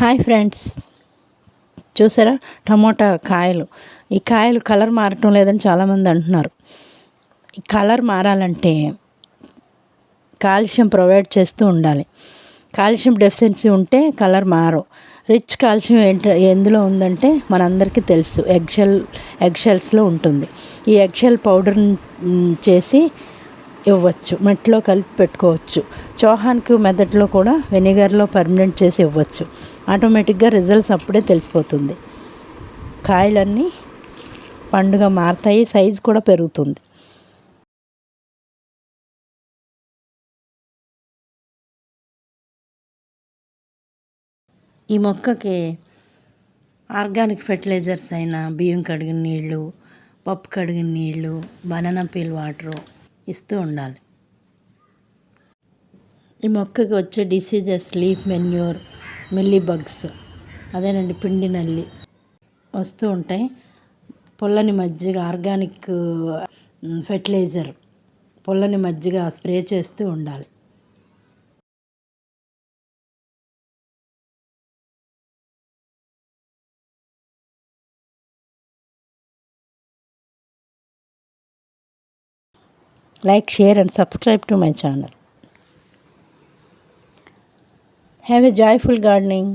Hi friends, చూసారా tomato కాయలు. ఈ కాయలు కలర్ మారటం లేదని చాలామంది అంటున్నారు. ఈ కలర్ మారాలంటే కాల్షియం ప్రొవైడ్ చేస్తూ ఉండాలి. కాల్షియం డెఫిషియన్సీ ఉంటే కలర్ మారవు. రిచ్ కాల్షియం ఎందులో ఉందంటే మనందరికీ తెలుసు, ఎగ్షెల్స్లో ఉంటుంది. ఈ ఎగ్షెల్ పౌడర్ని చేసి ఇవ్వచ్చు, మట్టిలో కలిపి పెట్టుకోవచ్చు. చోహాన్కు మెథడ్లో కూడా వెనిగర్లో పర్మనెంట్ చేసి ఇవ్వచ్చు. ఆటోమేటిక్గా రిజల్ట్స్ అప్పుడే తెలిసిపోతుంది. కాయలన్నీ పండుగ మారుతాయి, సైజు కూడా పెరుగుతుంది. ఈ మొక్కకి ఆర్గానిక్ ఫెర్టిలైజర్స్ అయిన బియ్యం కడిగిన నీళ్ళు, పప్పు కడిగిన నీళ్ళు, బనానా పీల్ వాటరు ఇస్తూ ఉండాలి. ఈ మొక్కకి వచ్చే diseases leaf manure, milli bugs, అదేనండి పిండి నల్లి వస్తూ ఉంటాయి. పుల్లని మజ్జిగ, ఆర్గానిక్ ఫెర్టిలైజర్, పుల్లని మజ్జిగ స్ప్రే చేస్తూ ఉండాలి. Like, share and subscribe to my channel. Have a joyful gardening.